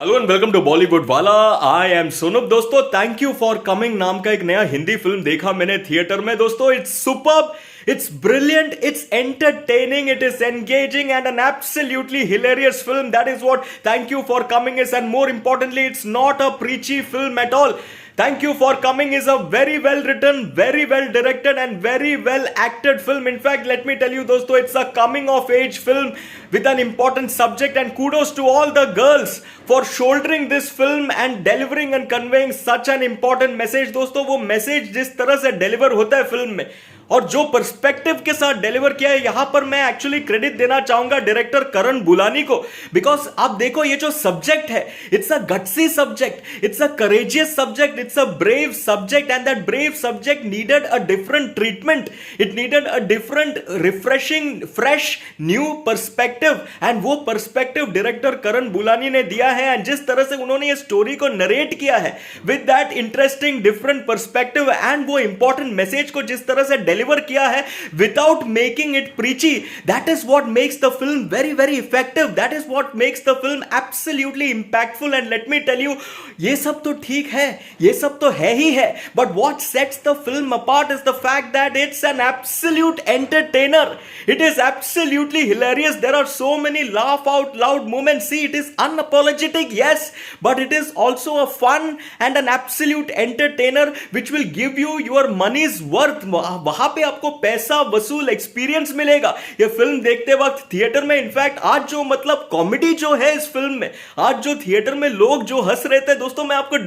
Hello and welcome to Bollywood वाला। I am Sonu. दोस्तों thank you for coming नाम का एक नया हिंदी फिल्म देखा मैंने थिएटर में। दोस्तों it's superb, it's brilliant, it's entertaining, it is engaging and an absolutely hilarious film. That is what thank you for coming is, and more importantly it's not a प्रीची film at all. Thank you for coming is a very well written, very well directed and very well acted film. In fact, let me tell you दोस्तों, it's a coming of age film with an important subject, and kudos to all the girls for shouldering this film and delivering and conveying such an important message. दोस्तों वो message जिस तरह से deliver होता है film में और जो पर्सपेक्टिव के साथ डिलीवर किया है, यहां पर मैं एक्चुअली क्रेडिट देना चाहूंगा डायरेक्टर करण बुलानी को. बिकॉज आप देखो ये जो सब्जेक्ट है, it's a gutsy subject, it's a courageous subject, it's a brave subject, and that brave subject needed a different treatment. It needed a different refreshing fresh new perspective, and वो perspective director करण बुलानी ने दिया है. And जिस तरह से उन्होंने ये story को नरेट किया है with that interesting different perspective and वो इंपॉर्टेंट मैसेज को जिस तरह से डिलीवर किया है without making it preachy, that is what makes the film very very effective. That is what makes the film absolutely impactful. And let me tell you, ये सब तो ठीक है, ये सब तो है ही है, but what sets the film apart is the fact that it's an absolute entertainer. It is absolutely hilarious. There are so many laugh out loud moments. See, it is unapologetic, yes, but it is also a fun and an absolute entertainer which will give you your money's worth. वहां पे आपको पैसा वसूल experience मिलेगा ये film देखते वक्त theatre में. इनफैक्ट आज जो मतलब कॉमेडी जो है इस फिल्म में, आज जो थिएटर में लोग जो हंस रहे थे दोस्तों, मैं आपको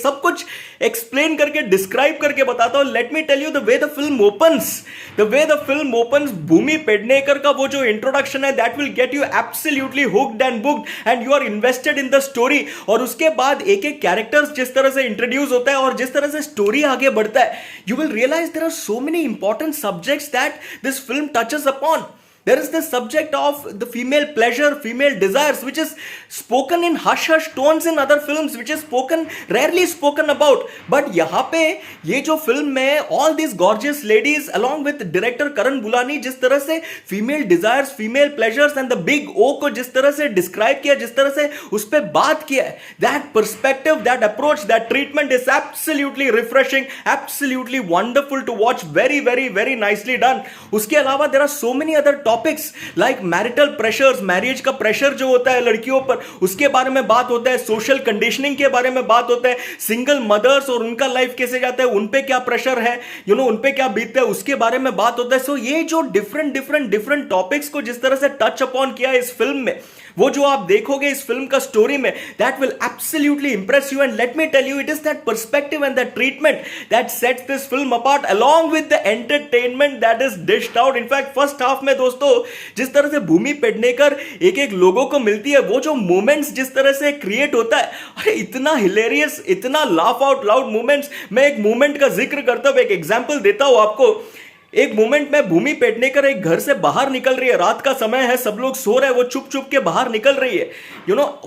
सब कुछ एक्सप्लेन करके डिस्क्राइब करके बताता हूं. Let me tell you the way the film opens, Bhumi Pednekar का वो जो इंट्रोडक्शन है, that will get you absolutely hooked and booked and you are invested in the story. और उसके बाद एक एक कैरेक्टर्स जिस तरह से इंट्रोड्यूस होता है और जिस तरह से स्टोरी आगे बढ़ता है, you will realise there are so many important subjects that this film touches upon. There is the subject of the female pleasure, female desires, which is spoken in hush-hush tones in other films, which is rarely spoken about. But यहाँ पे ये जो film में all these gorgeous ladies along with director करण बुलानी जिस तरह से female desires, female pleasures and the big O को जिस तरह से describe किया, जिस तरह से उस पे बात किया है, that perspective, that approach, that treatment is absolutely refreshing, absolutely wonderful to watch, very very very nicely done. उसके अलावा there are so many other topics like marital pressures, marriage का प्रेशर जो होता है लड़कियों पर, उसके बारे में बात होता है. सोशल कंडीशनिंग के बारे में बात होता है. सिंगल मदर्स और उनका लाइफ कैसे जाता है, उन पे क्या प्रेशर है, उन पे क्या बीतता है, उसके बारे में बात होता है. सो ये जो डिफरेंट टॉपिक्स को जिस तरह से टच अपॉन किया है इस फिल्म में, वो जो आप देखोगे इस फिल्म का स्टोरी में, that will absolutely impress you. And let me tell you, it is that perspective and that treatment that sets this film apart along with the entertainment that is dished out. In fact first half में दोस्तों जिस तरह से भूमि पेडनेकर एक एक लोगों को मिलती है, वो जो मोमेंट्स जिस तरह से क्रिएट होता है, अरे इतना हिलेरियस, इतना लाफ आउट लाउड मोमेंट्स. मैं एक मोमेंट का जिक्र करता हूं, एक एग्जांपल देता हूं आपको. एक मोमेंट में भूमि पेडनेकर एक घर से बाहर निकल रही है, रात का समय है, सब लोग सो रहे हैं, वो चुप चुप के बाहर निकल रही है.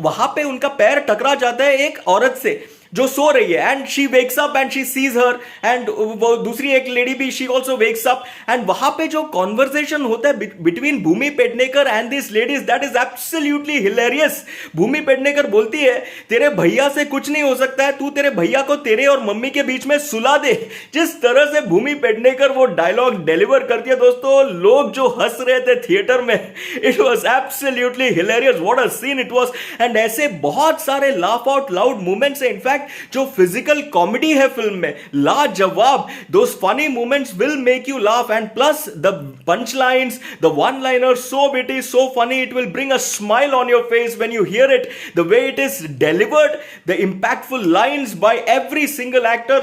वहां पे उनका पैर टकरा जाता है एक औरत से जो सो रही है, and she wakes up and she sees her, and वो दूसरी एक लेडी भी she also wakes up, and वहां पे जो कॉन्वर्सेशन होता है between Bhumi Pednekar and this ladies, that is absolutely hilarious. Bhumi Pednekar बोलती है, तेरे भैया से कुछ नहीं हो सकता है, तू तेरे भैया को तेरे और मम्मी के बीच में सुला दे. जिस तरह से भूमि पेडनेकर वो डायलॉग डिलीवर करती है दोस्तों, लोग जो हंस रहे थे थिएटर में, it was absolutely hilarious. What a scene it was. And ऐसे बहुत सारे लाफ आउट लाउड मूवमेंट्स है. इनफैक्ट जो फिजिकल कॉमेडी है फिल्म में, लाजवाब. Those funny moments will make you laugh, and plus the punch lines, the one liner, so witty, so funny, it will bring a smile on your face when you hear it. The way it is delivered, the impactful lines bye every single actor,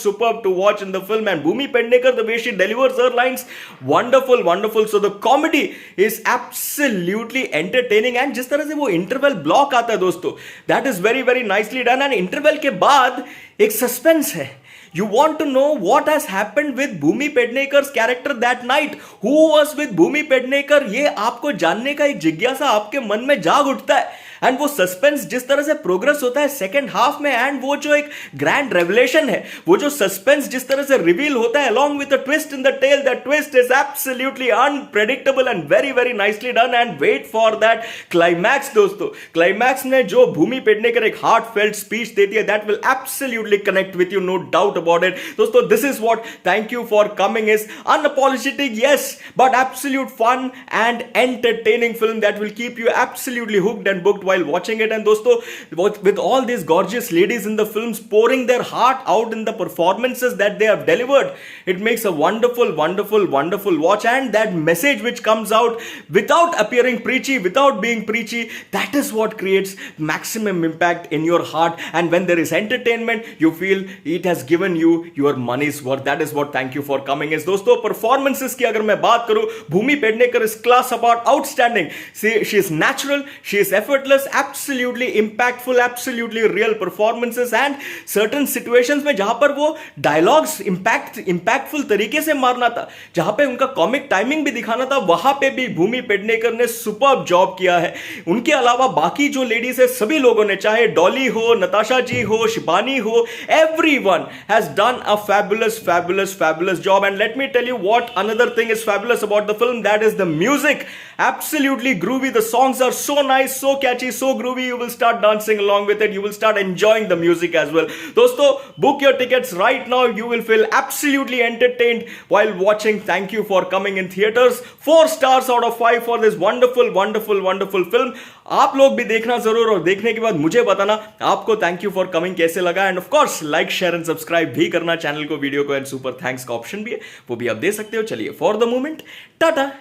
superb to watch in the film. And Bhumi Pednekar, the way she delivers her lines, wonderful. So the comedy is absolutely entertaining. And जिस तरह से वो interval block आता है दोस्तों, that is very very nicely done. And interval के बाद एक सस्पेंस है. You want to know what has happened with Bhumi Pednekar's character that night? Who was with Bhumi Pednekar? ये आपको जानने का एक जिज्ञासा आपके मन में जाग उठता है. एंड वो सस्पेंस जिस तरह से प्रोग्रेस होता है सेकेंड हाफ में, एंड वो जो एक ग्रैंड रेवलेशन है, वो जो सस्पेंस जिस तरह से रिवील होता है along with a twist in the tale, that twist is absolutely unpredictable and very very nicely done. And wait for that climax दोस्तों. क्लाइमैक्स में जो भूमि पेडनेकर एक हार्ट फेल्ट स्पीच देती है, that will absolutely connect with you, no doubt about it. दोस्तों, this is what Thank You for Coming is. Unapologetic, yes, but absolute fun and entertaining film that will keep you absolutely hooked and booked while watching it. And दोस्तों, with all these gorgeous ladies in the films pouring their heart out in the performances that they have delivered, it makes a wonderful watch. And that message which comes out without appearing preachy, without being preachy, that is what creates maximum impact in your heart. And when there is entertainment, you feel it has given you your money's worth. That is what Thank You for Coming is. दोस्तों, performances की अगर मैं बात करूं, भूमि Pednekar is class apart, outstanding. She is natural, she is effortless, absolutely impactful, absolutely real performances. And certain situations में जहां पर वो डायलॉग्स इंपैक्टफुल तरीके से मारना था, जहां पे उनका कॉमिक टाइमिंग भी दिखाना था, वहां पे भी भूमि पेडनेकर ने सुपर्ब जॉब किया है. उनके अलावा बाकी जो लेडीज है, सभी लोगों ने, चाहे डॉली हो, नताशा जी हो, शिबानी हो, everyone has done a fabulous job. And let me tell you what another thing is fabulous about the film, that is the music. Absolutely groovy. The songs are so nice, so catchy, so groovy. You will start dancing along with it. You will start enjoying the music as well. Dosto, book your tickets right now. You will feel absolutely entertained while watching Thank You for Coming in theaters. 4 stars out of 5 for this wonderful film. आप लोग भी देखना जरूर, और देखने के बाद मुझे बताना आपको Thank You for Coming कैसे लगा. End of course like, share and subscribe भी करना चैनल को, वीडियो को. एंड सुपर थैंक्स का ऑप्शन भी है, वो भी आप दे सकते हो. चलिए, फॉर द मोमेंट टाटा.